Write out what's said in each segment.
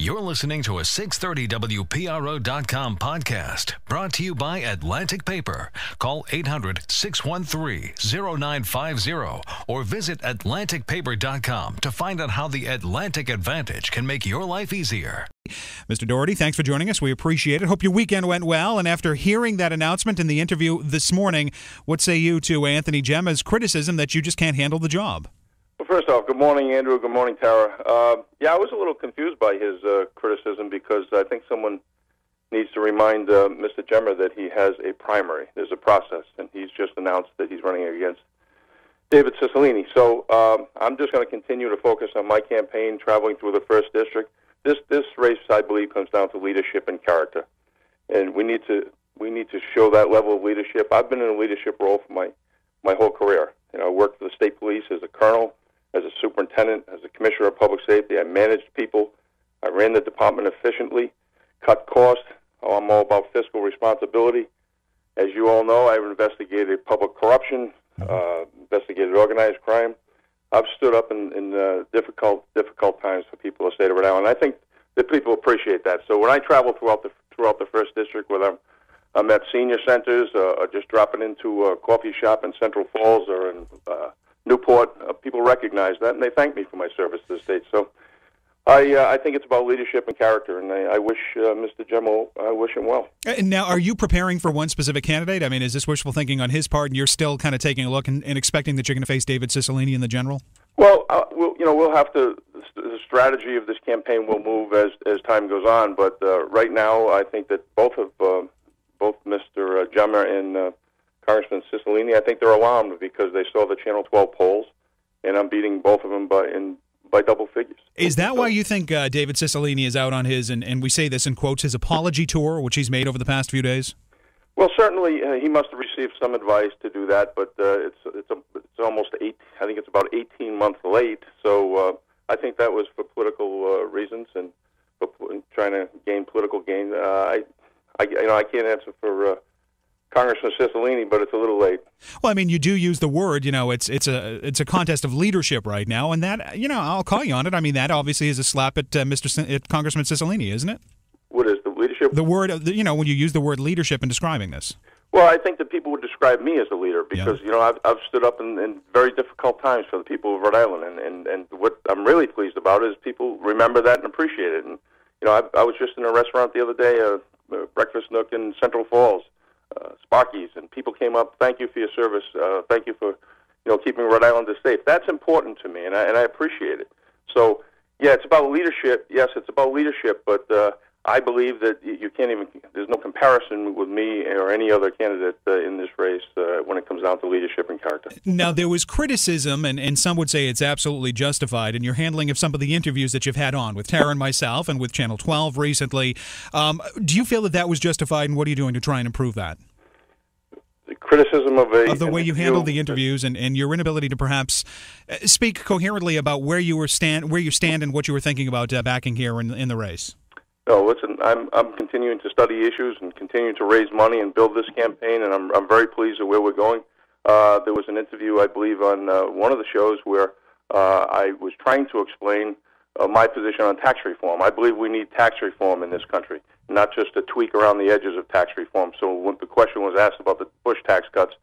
You're listening to a 630 WPRO.com podcast brought to you by Atlantic Paper. Call 800-613-0950 or visit AtlanticPaper.com to find out how the Atlantic Advantage can make your life easier. Mr. Doherty, thanks for joining us. We appreciate it. Hope your weekend went well. And after hearing that announcement in the interview this morning, what say you to Anthony Gemma's criticism that you just can't handle the job? Well, first off, good morning, Andrew. Good morning, Tara. I was a little confused by his criticism because I think someone needs to remind Mr. Gemma that he has a primary. There's a process, and he's just announced that he's running against David Cicilline. So I'm just going to continue to focus on my campaign, traveling through the 1st District. This race, I believe, comes down to leadership and character, and we need to show that level of leadership. I've been in a leadership role for my whole career. I worked for the state police as a colonel, as a superintendent, as a commissioner of public safety. I managed people. I ran the department efficiently, cut costs. I'm all about fiscal responsibility. As you all know, I've investigated public corruption, investigated organized crime. I've stood up in difficult times for people of the state of Rhode Island. I think that people appreciate that. So when I travel throughout the 1st District, whether I'm at senior centers or just dropping into a coffee shop in Central Falls or in Newport, people recognize that, and they thank me for my service to the state. So I think it's about leadership and character, and I wish Mr. Gemma, I wish him well. And now, are you preparing for one specific candidate? I mean, is this wishful thinking on his part, and you're still kind of taking a look and expecting that you're going to face David Cicilline in the general? Well, we'll have to. The strategy of this campaign will move as time goes on, but right now, I think that both Mr. Gemma and Congressman Cicilline, I think they're alarmed because they saw the Channel 12 polls, and I'm beating both of them by double figures. Is that why you think David Cicilline is out on his, and we say this in quotes, his apology tour, which he's made over the past few days? Well, certainly he must have received some advice to do that, but it's almost I think it's about 18 months late. So I think that was for political reasons and for trying to gain political gain. I can't answer for Congressman Cicilline, but it's a little late. Well, I mean, you do use the word, it's a contest of leadership right now, and that, I'll call you on it. I mean, that obviously is a slap at Congressman Cicilline, isn't it? What is the leadership? The word, when you use the word leadership in describing this. Well, I think that people would describe me as a leader because, I've stood up in very difficult times for the people of Rhode Island, and what I'm really pleased about is people remember that and appreciate it. And, I was just in a restaurant the other day, a breakfast nook in Central Falls, Sparky's, and people came up, thank you for your service, thank you for, keeping Rhode Island safe. That's important to me, and I appreciate it. So, yeah, it's about leadership. Yes, it's about leadership, but I believe that you can't even, there's no comparison with me or any other candidate in this race when it comes down to leadership and character. Now, there was criticism, and some would say it's absolutely justified, in your handling of some of the interviews that you've had on with Tara and myself and with Channel 12 recently. Do you feel that was justified, and what are you doing to try and improve that? The criticism of the way you handled the interviews and your inability to perhaps speak coherently about where you stand and what you were thinking about backing here in the race. No, listen, I'm continuing to study issues and continuing to raise money and build this campaign, and I'm very pleased with where we're going. There was an interview, I believe, on one of the shows where I was trying to explain my position on tax reform. I believe we need tax reform in this country, not just a tweak around the edges of tax reform. So when the question was asked about the Bush tax cuts,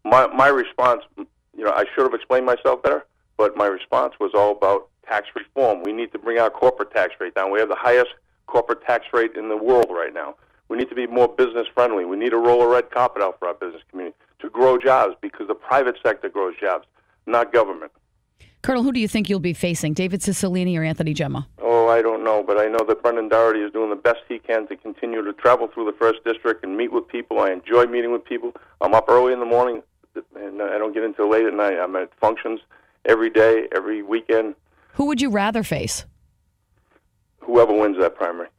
my response, I should have explained myself better, but my response was all about tax reform. We need to bring our corporate tax rate down. We have the highest corporate tax rate in the world right now. We need to be more business friendly. We need to roll a red carpet out for our business community to grow jobs because the private sector grows jobs, not government. Colonel, who do you think you'll be facing, David Cicilline or Anthony Gemma? Oh, I don't know, but I know that Brendan Doherty is doing the best he can to continue to travel through the 1st District and meet with people. I enjoy meeting with people. I'm up early in the morning, and I don't get into late at night. I'm at functions every day, every weekend. Who would you rather face? Whoever wins that primary.